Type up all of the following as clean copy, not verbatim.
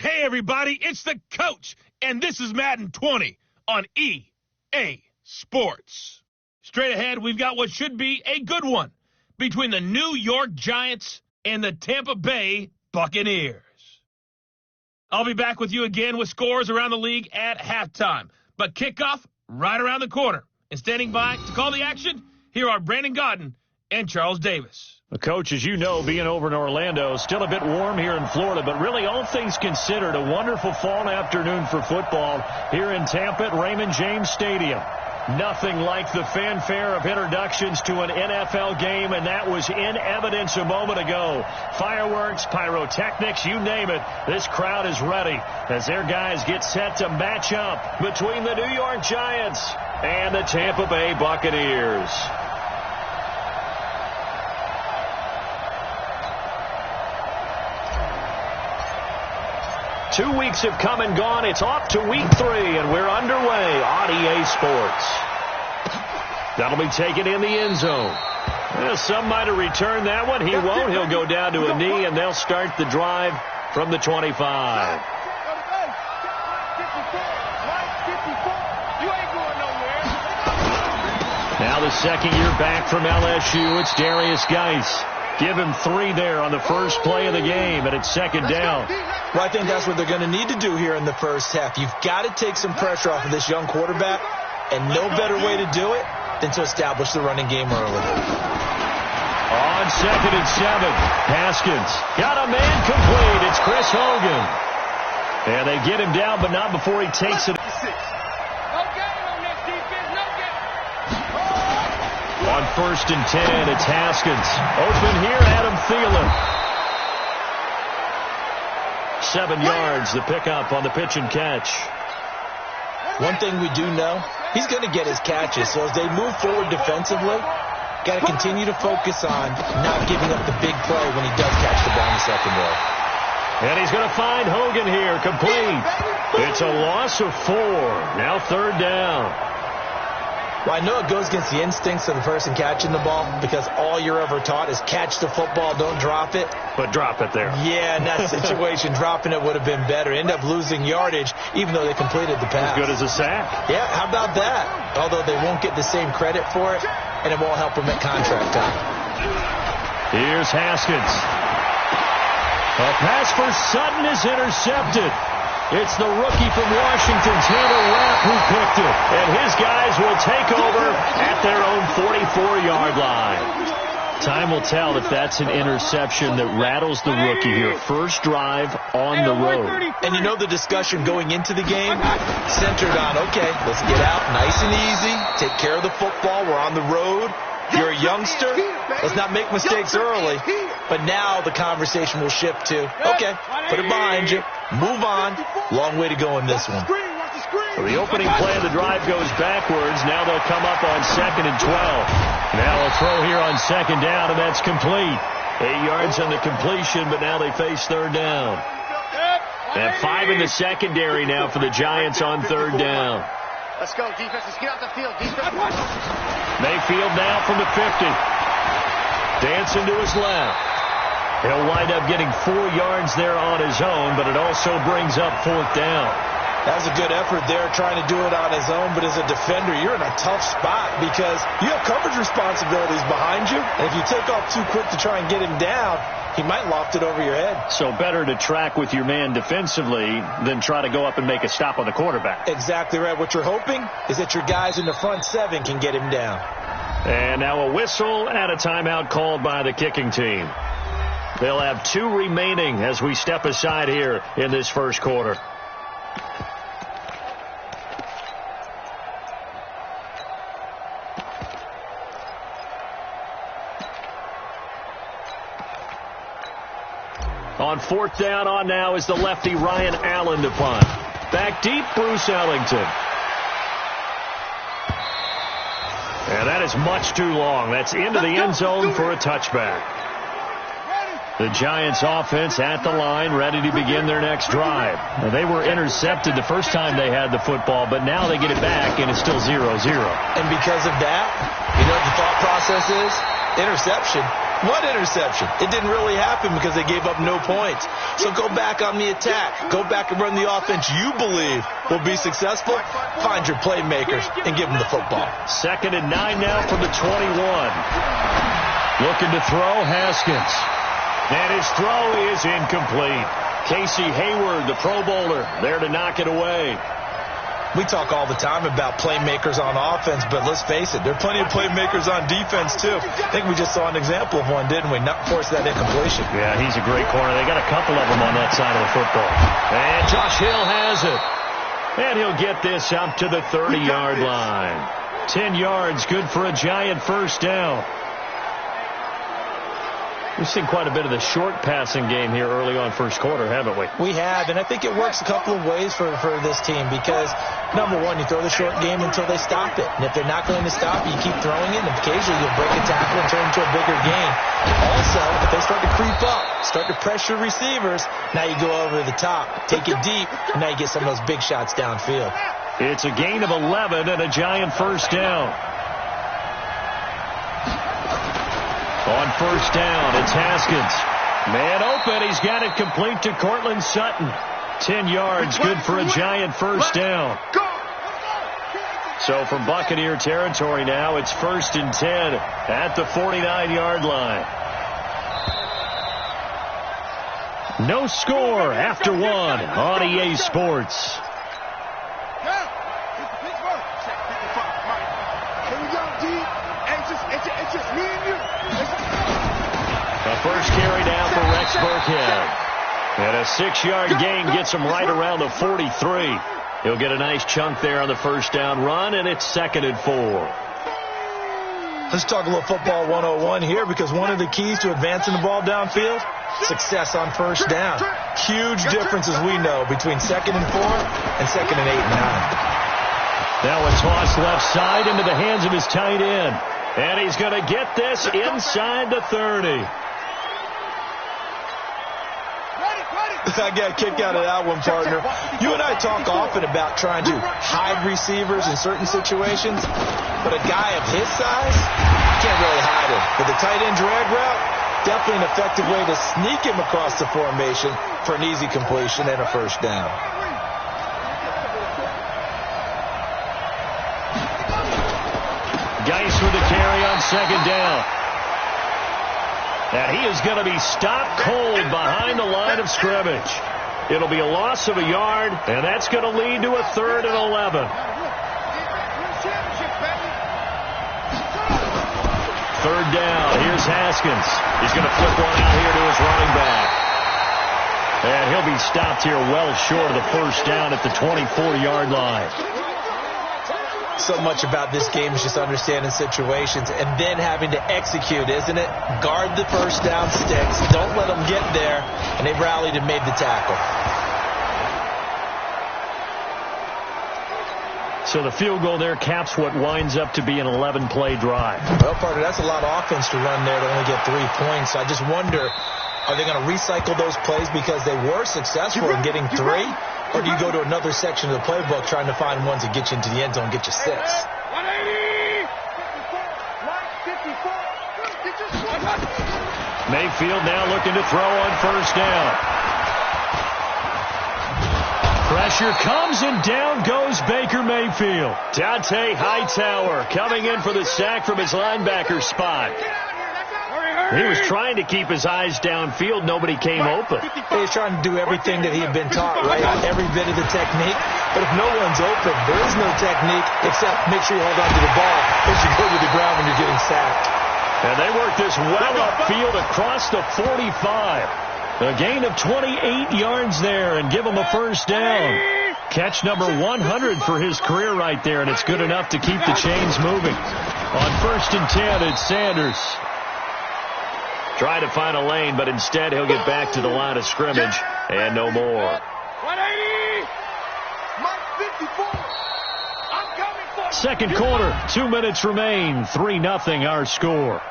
Hey, everybody, it's the coach, and this is Madden 20 on EA Sports. Straight ahead, we've got what should be a good one between the New York Giants and the Tampa Bay Buccaneers. I'll be back with you again with scores around the league at halftime, but kickoff right around the corner. And standing by to call the action, here are Brandon Godden and Charles Davis. Coach, as you know, being over in Orlando, still a bit warm here in Florida, but really all things considered, a wonderful fall afternoon for football here in Tampa at Raymond James Stadium. Nothing like the fanfare of introductions to an NFL game, and that was in evidence a moment ago. Fireworks, pyrotechnics, you name it. This crowd is ready as their guys get set to match up between the New York Giants and the Tampa Bay Buccaneers. Two weeks have come and gone. It's off to week 3, and we're underway on EA Sports. That'll be taken in the end zone. Well, some might have returned that one. He won't. He'll go down to a knee, and they'll start the drive from the 25. Now the second year back from LSU, it's Darius Geis. Give him 3 there on the first play of the game, and it's second down. Well, I think that's what they're going to need to do here in the first half. You've got to take some pressure off of this young quarterback, and no better way to do it than to establish the running game early. On 2nd and 7, Haskins got a man complete. It's Chris Hogan. And they get him down, but not before he takes it. On 1st and 10, it's Haskins. Open here, Adam Thielen. 7 yards, the pickup on the pitch and catch. One thing we do know, he's going to get his catches. So as they move forward defensively, got to continue to focus on not giving up the big play when he does catch the ball in the secondary. And he's going to find Hogan here, complete. It's a loss of 4. Now 3rd down. Well, I know it goes against the instincts of the person catching the ball because all you're ever taught is catch the football, don't drop it. But drop it there. Yeah, in that situation, dropping it would have been better. End up losing yardage, even though they completed the pass. As good as a sack. Yeah, how about that? Although they won't get the same credit for it, and it won't help them at contract time. Here's Haskins. A pass for Sutton is intercepted. It's the rookie from Washington, Taylor Rapp, who picked it. And his guys will take over at their own 44-yard line. Time will tell if that's an interception that rattles the rookie here. First drive on the road. And you know the discussion going into the game centered on, okay, let's get out nice and easy, take care of the football, we're on the road. You're a youngster, let's not make mistakes early. But now the conversation will shift to, okay, put it behind you, move on. Long way to go in this one. Well, the opening play of the drive goes backwards. Now they'll come up on 2nd and 12. Now a throw here on 2nd down, and that's complete. 8 yards on the completion, but now they face 3rd down. And 5 in the secondary now for the Giants on 3rd down. Let's go, defense. Let's get out the field. Defense. Mayfield now from the 50. Dancing to his left. He'll wind up getting 4 yards there on his own, but it also brings up 4th down. That was a good effort there, trying to do it on his own, but as a defender, you're in a tough spot because you have coverage responsibilities behind you, and if you take off too quick to try and get him down, he might loft it over your head. So better to track with your man defensively than try to go up and make a stop on the quarterback. Exactly right. What you're hoping is that your guys in the front 7 can get him down. And now a whistle and a timeout called by the kicking team. They'll have 2 remaining as we step aside here in this first quarter. On 4th down on now is the lefty Ryan Allen to punt. Back deep, Bruce Ellington. And that is much too long. That's into the end zone for a touchback. The Giants offense at the line, ready to begin their next drive. Now, they were intercepted the first time they had the football, but now they get it back, and it's still 0-0. And because of that, you know what the thought process is? Interception. One interception. It didn't really happen because they gave up no points. So go back on the attack. Go back and run the offense you believe will be successful. Find your playmakers and give them the football. 2nd and 9 now from the 21. Looking to throw, Haskins. And his throw is incomplete. Casey Hayward, the Pro Bowler, there to knock it away. We talk all the time about playmakers on offense, but let's face it, there are plenty of playmakers on defense, too. I think we just saw an example of one, didn't we? Not force that incompletion. Yeah, he's a great corner. They got a couple of them on that side of the football. And Josh Hill has it. And he'll get this up to the 30-yard line. 10 yards, good for a Giant first down. We've seen quite a bit of the short passing game here early on first quarter, haven't we? We have, and I think it works a couple of ways for this team because, number one, you throw the short game until they stop it. And if they're not going to stop it, you keep throwing it, and occasionally you'll break a tackle and turn into a bigger gain. Also, if they start to creep up, start to pressure receivers, now you go over the top, take it deep, and now you get some of those big shots downfield. It's a gain of 11 and a Giant first down. On first down, it's Haskins. Man open, he's got it complete to Cortland Sutton. 10 yards, good for a Giant first down. So from Buccaneer territory now, it's 1st and 10 at the 49-yard line. No score after one on EA Sports. A first carry down for Rex Burkhead. And a 6-yard gain gets him right around the 43. He'll get a nice chunk there on the first down run, and it's 2nd and 4. Let's talk a little football 101 here because one of the keys to advancing the ball downfield, success on first down. Huge differences we know between 2nd and 4 and 2nd and 8 and 9. Now a toss left side into the hands of his tight end. And he's going to get this inside the 30. I got a kick out of that one, partner. You and I talk often about trying to hide receivers in certain situations, but a guy of his size, you can't really hide him. But the tight end drag route, definitely an effective way to sneak him across the formation for an easy completion and a first down. Geis with the carry on 2nd down. And he is going to be stopped cold behind the line of scrimmage. It'll be a loss of a yard, and that's going to lead to a 3rd and 11. 3rd down. Here's Haskins. He's going to flip one out here to his running back. And he'll be stopped here well short of the first down at the 24-yard line. So much about this game is just understanding situations and then having to execute, isn't it? Guard the first down sticks. Don't let them get there. And they rallied and made the tackle. So the field goal there caps what winds up to be an 11-play drive. Well, partner, that's a lot of offense to run there to only get 3 points. I just wonder, are they going to recycle those plays because they were successful in getting 3? Or do you go to another section of the playbook trying to find ones that get you into the end zone and get you 6? Mayfield now looking to throw on first down. Pressure comes and down goes Baker Mayfield. Dante Hightower coming in for the sack from his linebacker spot. He was trying to keep his eyes downfield. Nobody came open. He was trying to do everything that he had been taught, right? Every bit of the technique. But if no one's open, there is no technique except make sure you hold on to the ball as you go to the ground when you're getting sacked. And they work this well upfield across the 45. A gain of 28 yards there and give him a first down. Catch number 100 for his career right there, and it's good enough to keep the chains moving. On 1st and 10, it's Sanders. Try to find a lane, but instead he'll get back to the line of scrimmage and no more. 2nd quarter, 2 minutes remain. 3-0 our score.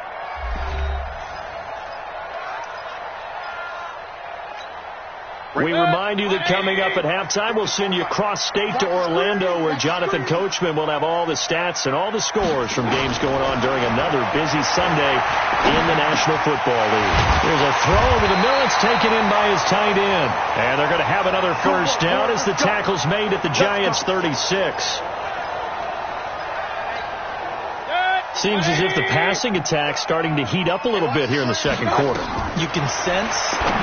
We remind you that coming up at halftime, we'll send you cross-state to Orlando, where Jonathan Coachman will have all the stats and all the scores from games going on during another busy Sunday in the National Football League. There's a throw over the middle. It's taken in by his tight end. And they're going to have another first down as the tackle's made at the Giants' 36. Seems as if the passing attack's starting to heat up a little bit here in the second quarter. You can sense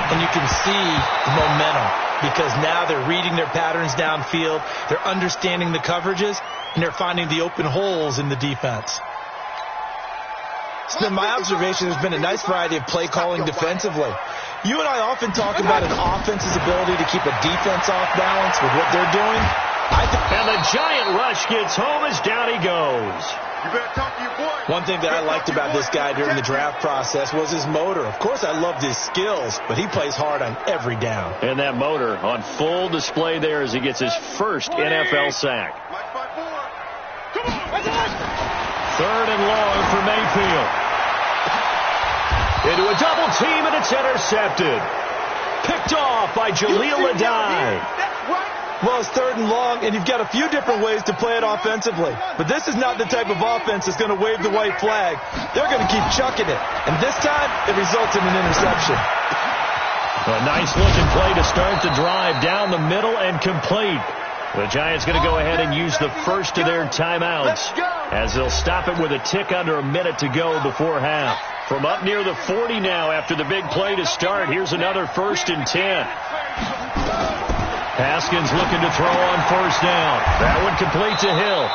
and you can see the momentum because now they're reading their patterns downfield, they're understanding the coverages, and they're finding the open holes in the defense. It's been my observation there's been a nice variety of play calling defensively. You and I often talk about an offense's ability to keep a defense off balance with what they're doing. And the giant rush gets home as down he goes. You better talk to your boy. One thing that I liked about this guy during the draft process was his motor. Of course, I loved his skills, but he plays hard on every down. And that motor on full display there as he gets his first NFL sack. Third and long for Mayfield. Into a double team, and it's intercepted. Picked off by Jaleel Adai. Well, it's third and long, and you've got a few different ways to play it offensively. But this is not the type of offense that's going to wave the white flag. They're going to keep chucking it. And this time, it results in an interception. A nice-looking play to start the drive down the middle and complete. The Giants going to go ahead and use the first of their timeouts as they'll stop it with a tick under a minute to go before half. From up near the 40 now after the big play to start, here's another 1st and 10. Haskins looking to throw on first down. That one complete to Hill.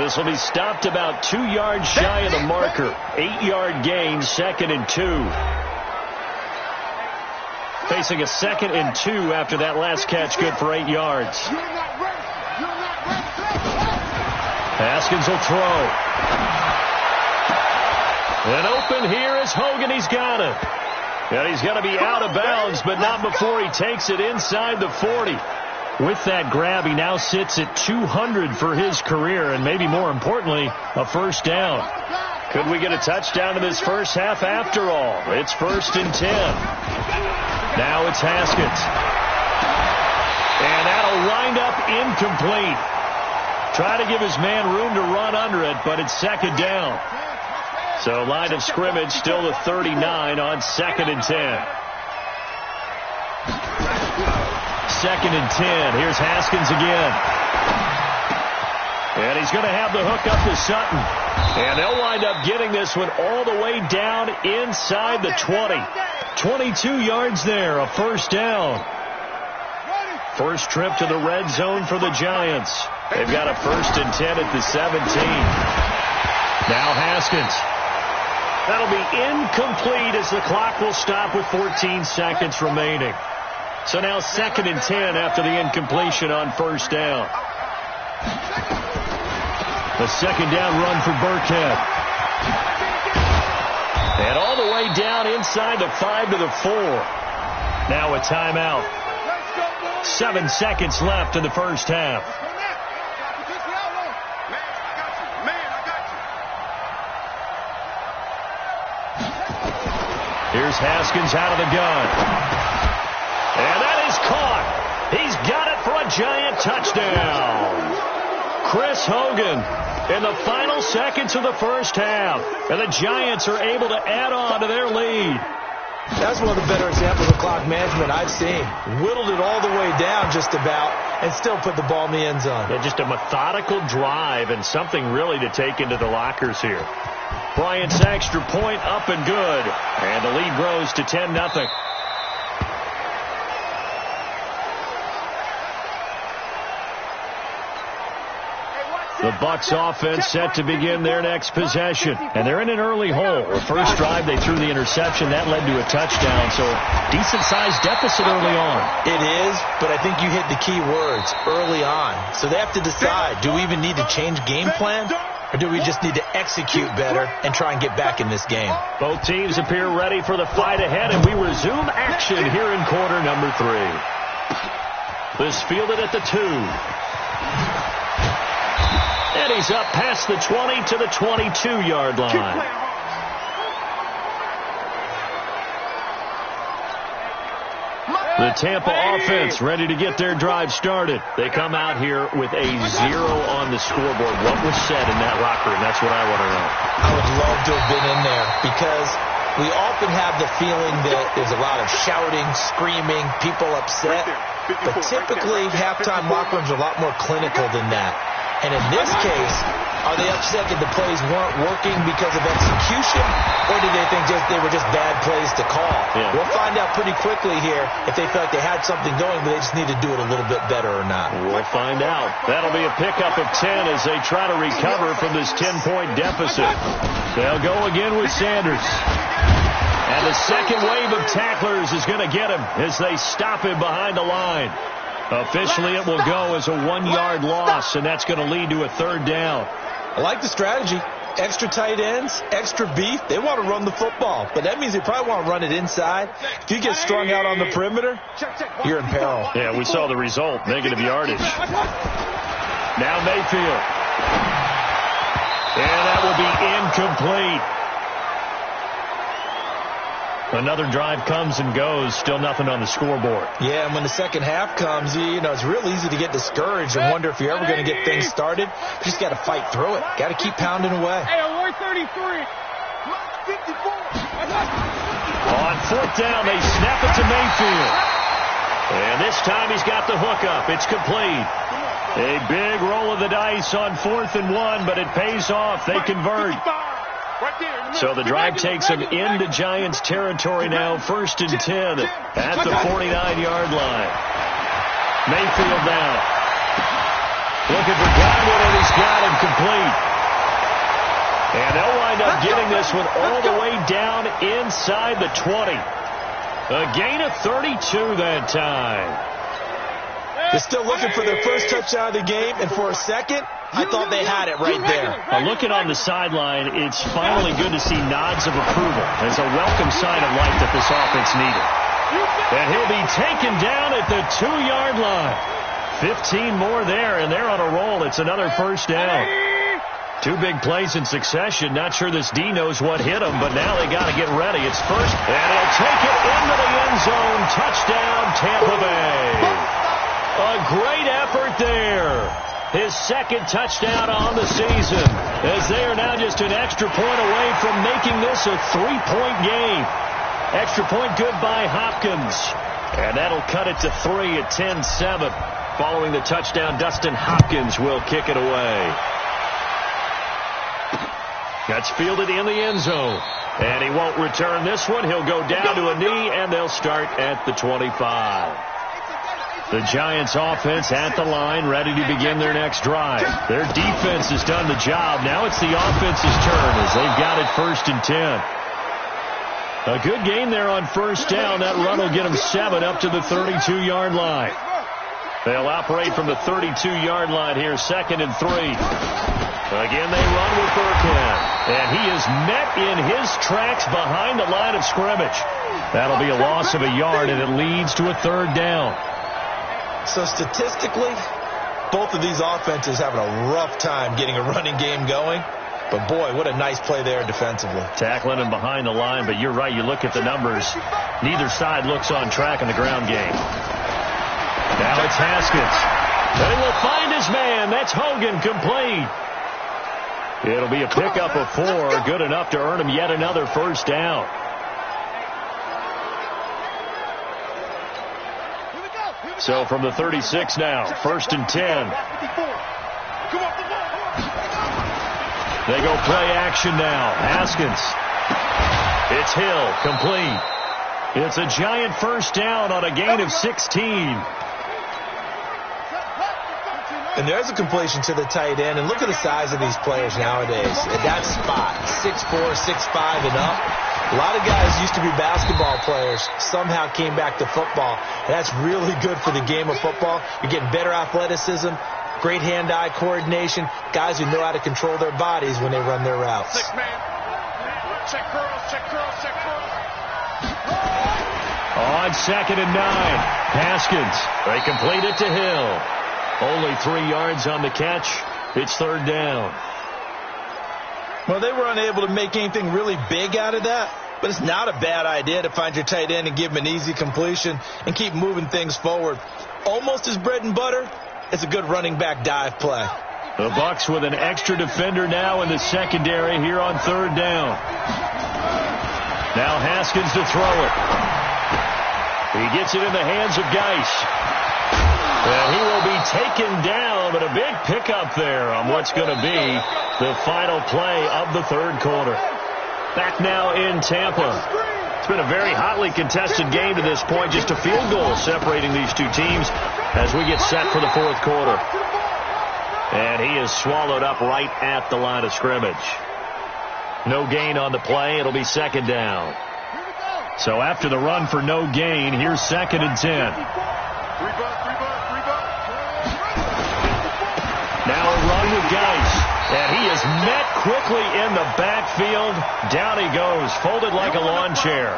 This will be stopped about 2 yards shy of the marker. 8-yard gain, 2nd and 2. Facing a 2nd and 2 after that last catch, good for 8 yards. Haskins will throw. And open here is Hogan. He's got it. And he's going to be out of bounds, but not before he takes it inside the 40. With that grab, he now sits at 200 for his career, and maybe more importantly, a first down. Could we get a touchdown in this first half after all? It's 1st and 10. Now it's Haskins. And that'll wind up incomplete. Try to give his man room to run under it, but it's 2nd down. So line of scrimmage still the 39 on 2nd and 10. 2nd and 10. Here's Haskins again. And he's going to have the hook up to Sutton. And they'll wind up getting this one all the way down inside the 20. 22 yards there, a first down. First trip to the red zone for the Giants. They've got a 1st and 10 at the 17. Now Haskins. That'll be incomplete as the clock will stop with 14 seconds remaining. So now 2nd and 10 after the incompletion on first down. The 2nd down run for Burkhead. And all the way down inside the 5 to the 4. Now a timeout. 7 seconds left in the first half. Here's Haskins out of the gun. And that is caught. He's got it for a Giant touchdown. Chris Hogan in the final seconds of the first half. And the Giants are able to add on to their lead. That's one of the better examples of clock management I've seen. Whittled it all the way down just about and still put the ball in the end zone. Yeah, just a methodical drive and something really to take into the lockers here. Bryant's extra point up and good. And the lead grows to 10-0. The Bucs offense set to begin their next possession. And they're in an early hole. The first drive, they threw the interception. That led to a touchdown. So decent-sized deficit early on. It is, but I think you hit the key words, early on. So they have to decide, do we even need to change game plan? Or do we just need to execute better and try and get back in this game? Both teams appear ready for the fight ahead, and we resume action here in quarter number 3. This fielded at the 2. And he's up past the 20 to the 22-yard line. The Tampa offense ready to get their drive started. They come out here with a 0 on the scoreboard. What was said in that locker room? That's what I want to know. I would love to have been in there because we often have the feeling that there's a lot of shouting, screaming, people upset. But typically, halftime locker rooms are a lot more clinical than that. And in this case, are they upset that the plays weren't working because of execution, or do they think they were just bad plays to call? Yeah. We'll find out pretty quickly here if they feel like they had something going, but they just need to do it a little bit better or not. We'll find out. That'll be a pickup of 10 as they try to recover from this 10-point deficit. They'll go again with Sanders. And the second wave of tacklers is going to get him as they stop him behind the line. Officially, it will go as a 1-yard loss, and that's going to lead to a 3rd down. I like the strategy. Extra tight ends, extra beef. They want to run the football, but that means they probably want to run it inside. If you get strung out on the perimeter, you're in peril. Yeah, we saw the result, negative yardage. Now Mayfield. And that will be incomplete. Another drive comes and goes. Still nothing on the scoreboard. Yeah, and when the second half comes, it's real easy to get discouraged and wonder if you're ever going to get things started. You just got to fight through it. Got to keep pounding away. Hey, 133. 54. On 4th down, they snap it to Mayfield. And this time he's got the hookup. It's complete. A big roll of the dice on 4th and 1, but it pays off. They convert. So the drive takes them into Giants territory now. 1st and 10 at the 49-yard line. Mayfield now. Looking for Godwin, and he's got him complete. And they'll wind up getting this one all the way down inside the 20. A gain of 32 that time. They're still looking for their first touchdown of the game, and for a second, I thought they had it right there. Looking on the sideline, it's finally good to see nods of approval as a welcome sign of life that this offense needed. And he'll be taken down at the 2-yard line. 15 more there, and they're on a roll. It's another 1st down. 2 big plays in succession. Not sure this D knows what hit him, but now they got to get ready. It's first, and he'll take it into the end zone. Touchdown, Tampa Bay. A great effort there. His 2nd touchdown on the season, as they are now just an extra point away from making this a 3-point game. Extra point good by Hopkins. And that'll cut it to 3 at 10-7. Following the touchdown, Dustin Hopkins will kick it away. That's fielded in the end zone. And he won't return this one. He'll go down to a knee, and they'll start at the 25. The Giants offense at the line, ready to begin their next drive. Their defense has done the job. Now it's the offense's turn as they've got it 1st and 10. A good game there on 1st down. That run will get them 7 up to the 32-yard line. They'll operate from the 32-yard line here, 2nd and 3. Again, they run with Burkhead. And he is met in his tracks behind the line of scrimmage. That'll be a loss of a yard, and it leads to a 3rd down. So statistically, both of these offenses having a rough time getting a running game going. But, boy, what a nice play there defensively. Tackling him behind the line, but you're right. You look at the numbers. Neither side looks on track in the ground game. Now it's Haskins. They will find his man. That's Hogan, complete. It'll be a pickup of 4. Good enough to earn him yet another 1st down. So from the 36 now, 1st and 10. They go play action now. Haskins. It's Hill, complete. It's a Giant 1st down on a gain of 16. And there's a completion to the tight end. And look at the size of these players nowadays. At that spot, 6'4", 6'5", and up. A lot of guys used to be basketball players, somehow came back to football. And that's really good for the game of football. You're getting better athleticism, great hand-eye coordination, guys who know how to control their bodies when they run their routes. Check man. Check curls, check curls, check curls. On 2nd and 9, Haskins. They complete it to Hill. Only 3 yards on the catch. It's 3rd down. Well, they were unable to make anything really big out of that. But it's not a bad idea to find your tight end and give him an easy completion and keep moving things forward. Almost his bread and butter. It's a good running back dive play. The Bucs with an extra defender now in the secondary here on third down. Now Haskins to throw it. He gets it in the hands of Geis. And he will be taken down, but a big pickup there on what's going to be the final play of the third quarter. Back now in Tampa. It's been a very hotly contested game to this point. Just a field goal separating these two teams as we get set for the fourth quarter. And he is swallowed up right at the line of scrimmage. No gain on the play. It'll be second down. So after the run for no gain, here's 2nd and 10. Now a run with Geis. And he is met quickly in the backfield. Down he goes, folded like a lawn chair.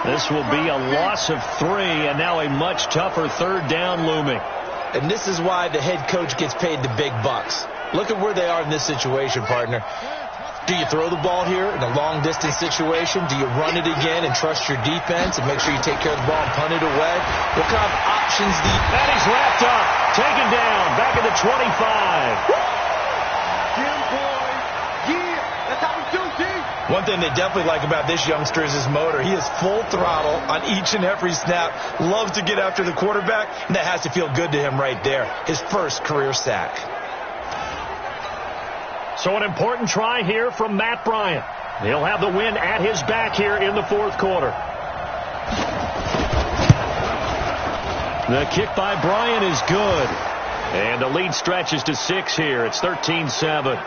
This will be a loss of 3, and now a much tougher third down looming. And this is why the head coach gets paid the big bucks. Look at where they are in this situation, partner. Do you throw the ball here in a long-distance situation? Do you run it again and trust your defense and make sure you take care of the ball and punt it away? What kind of options do you... And he's wrapped up, taken down, back at the 25. One thing they definitely like about this youngster is his motor. He is full throttle on each and every snap, loves to get after the quarterback, and that has to feel good to him right there. His first career sack. So an important try here from Matt Bryant. He'll have the win at his back here in the fourth quarter. The kick by Bryant is good. And the lead stretches to 6 here. It's 13-7.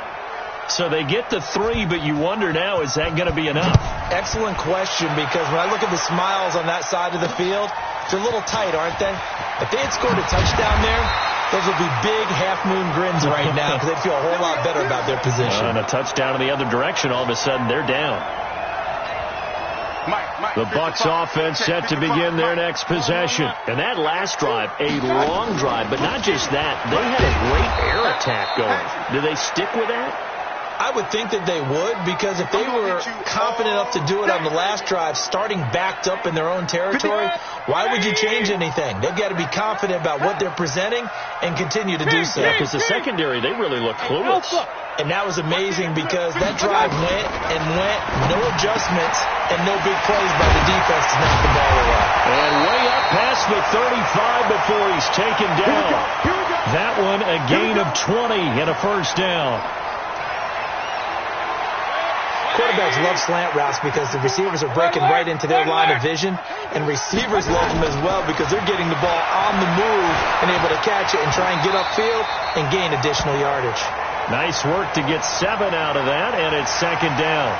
So they get the 3, but you wonder now, is that going to be enough? Excellent question, because when I look at the smiles on that side of the field, they're a little tight, aren't they? If they had scored a touchdown there, those would be big half-moon grins right now because they'd feel a whole lot better about their position. And a touchdown in the other direction, all of a sudden they're down. The Bucs offense set to begin their next possession. And that last drive, a long drive, but not just that. They had a great air attack going. Do they stick with that? I would think that they would, because if they were confident enough to do it on the last drive, starting backed up in their own territory, why would you change anything? They've got to be confident about what they're presenting and continue to do so. Yeah, because the secondary, they really look clueless. And that was amazing because that drive went and went, no adjustments, and no big plays by the defense to knock the ball away. And way up past the 35 before he's taken down. That one a gain of 20 and a first down. Quarterbacks love slant routes because the receivers are breaking right into their line of vision, and receivers love them as well because they're getting the ball on the move and able to catch it and try and get upfield and gain additional yardage. Nice work to get 7 out of that, and it's second down.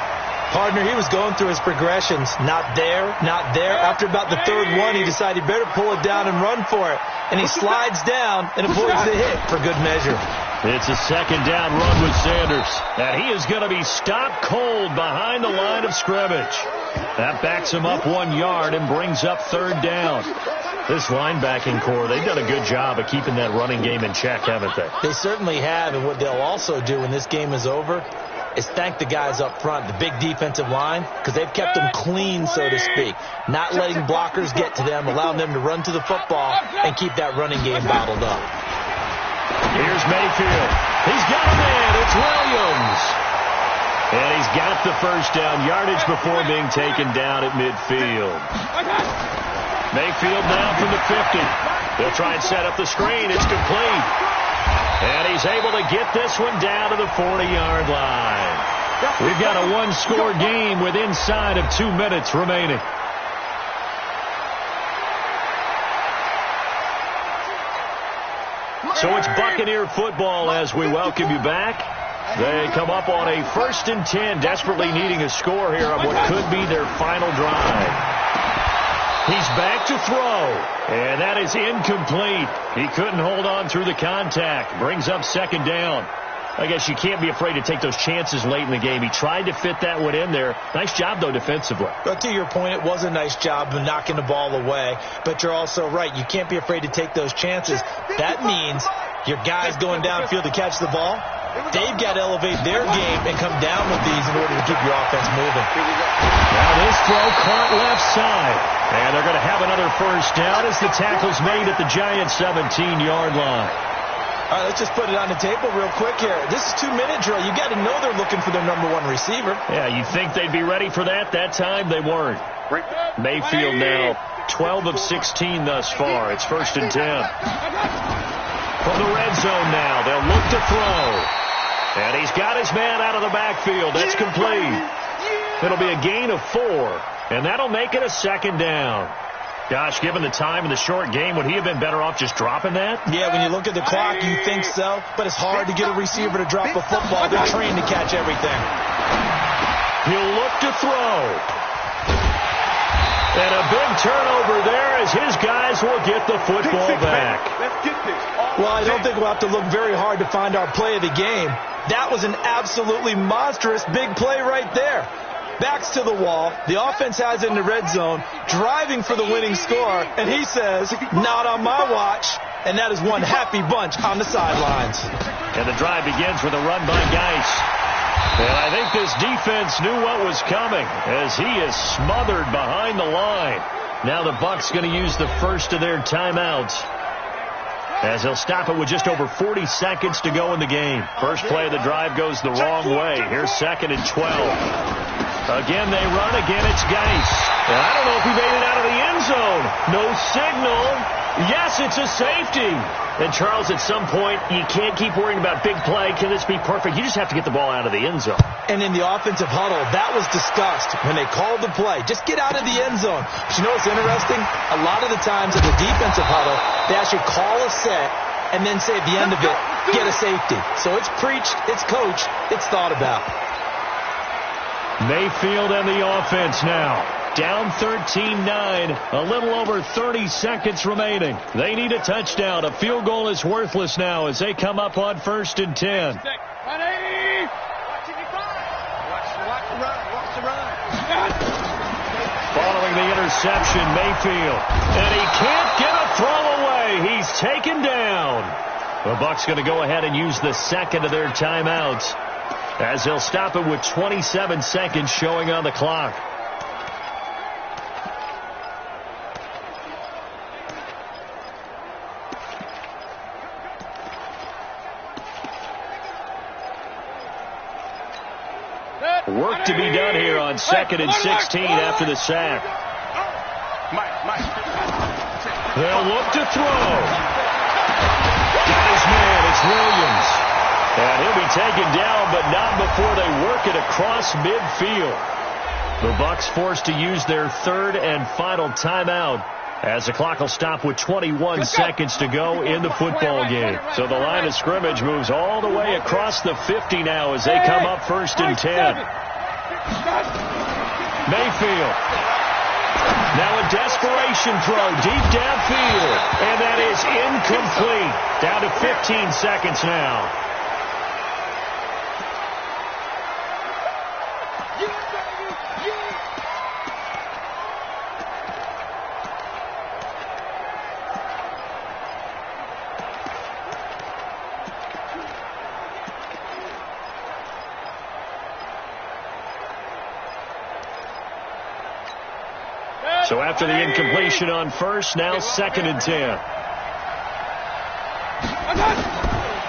Partner, he was going through his progressions. Not there, not there. After about the third one, he decided he better pull it down and run for it. And he slides down and avoids the hit for good measure. It's a second down run with Sanders. And he is going to be stopped cold behind the line of scrimmage. That backs him up 1 yard and brings up third down. This linebacking core, they've done a good job of keeping that running game in check, haven't they? They certainly have, and what they'll also do when this game is over is thank the guys up front, the big defensive line, because they've kept them clean, so to speak. Not letting blockers get to them, allowing them to run to the football and keep that running game bottled up. Here's Mayfield. He's got him in. It's Williams. And he's got the first down yardage before being taken down at midfield. Mayfield now from the 50. They'll try and set up the screen. It's complete. And he's able to get this one down to the 40-yard line. We've got a one-score game with inside of 2 minutes remaining. So it's Buccaneer football as we welcome you back. They come up on a 1st and 10, desperately needing a score here on what could be their final drive. He's back to throw, and that is incomplete. He couldn't hold on through the contact. Brings up second down. I guess you can't be afraid to take those chances late in the game. He tried to fit that one in there. Nice job, though, defensively. But to your point, it was a nice job of knocking the ball away. But you're also right. You can't be afraid to take those chances. That means your guys going downfield to catch the ball, They've got to elevate their game and come down with these in order to keep your offense moving. Now this throw caught left side. And they're going to have another first down as the tackle's made at the Giants' 17-yard line. All right, let's just put it on the table real quick here. This is 2-minute drill. You got to know they're looking for their number 1 receiver. Yeah, you'd think they'd be ready for that. That time they weren't. Mayfield now 12 of 16 thus far. It's 1st and 10. From the red zone now, they'll look to throw. And he's got his man out of the backfield. That's complete. It'll be a gain of 4. And that'll make it a 2nd down. Gosh, given the time in the short game, would he have been better off just dropping that? Yeah, when you look at the clock, you think so. But it's hard to get a receiver to drop a football. They're trained to catch everything. He'll look to throw. And a big turnover there as his guys will get the football back. Well, I don't think we'll have to look very hard to find our play of the game. That was an absolutely monstrous big play right there. Backs to the wall. The offense has it in the red zone, driving for the winning score. And he says, not on my watch. And that is one happy bunch on the sidelines. And the drive begins with a run by Geis. And I think this defense knew what was coming as he is smothered behind the line. Now the Bucs going to use the first of their timeouts as they'll stop it with just over 40 seconds to go in the game. First play of the drive goes the wrong way. Here's 2nd and 12. Again, they run. Again, it's Geis. And I don't know if he made it out of the end zone. No signal. Yes, it's a safety. And, Charles, at some point, you can't keep worrying about big play. Can this be perfect? You just have to get the ball out of the end zone. And in the offensive huddle, that was discussed when they called the play. Just get out of the end zone. But you know what's interesting? A lot of the times in the defensive huddle, they actually call a set and then say at the end of it, get a safety. So it's preached, it's coached, it's thought about. Mayfield and the offense now. Down 13-9. A little over 30 seconds remaining. They need a touchdown. A field goal is worthless now as they come up on 1st and 10. Following the interception, Mayfield. And he can't get a throw away. He's taken down. The Bucs going to go ahead and use the 2nd of their timeouts as they'll stop it with 27 seconds showing on the clock. Work to be done here on 2nd and 16 after the sack. They'll look to throw. Got his man. It's Williams. And he'll be taken down, but not before they work it across midfield. The Bucs forced to use their 3rd and final timeout as the clock will stop with 21 seconds to go in the football game. So the line of scrimmage moves all the way across the 50 now as they come up 1st and 10. Mayfield. Now a desperation throw deep downfield. And that is incomplete. Down to 15 seconds now. So after the incompletion on 1st, now 2nd and 10.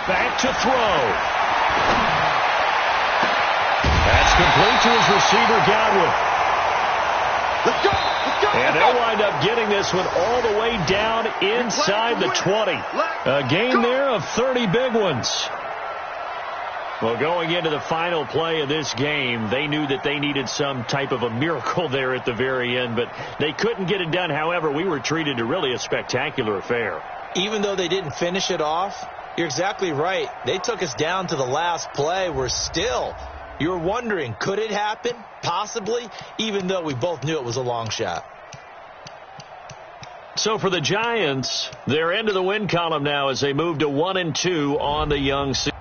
Back to throw. That's complete to his receiver, Godwin. And they'll wind up getting this one all the way down inside the 20. A gain there of 30 big ones. Well, going into the final play of this game, they knew that they needed some type of a miracle there at the very end, but they couldn't get it done. However, we were treated to really a spectacular affair. Even though they didn't finish it off, you're exactly right. They took us down to the last play. You're wondering, could it happen? Possibly, even though we both knew it was a long shot. So for the Giants, they're into the win column now as they move to 1-2 on the young season.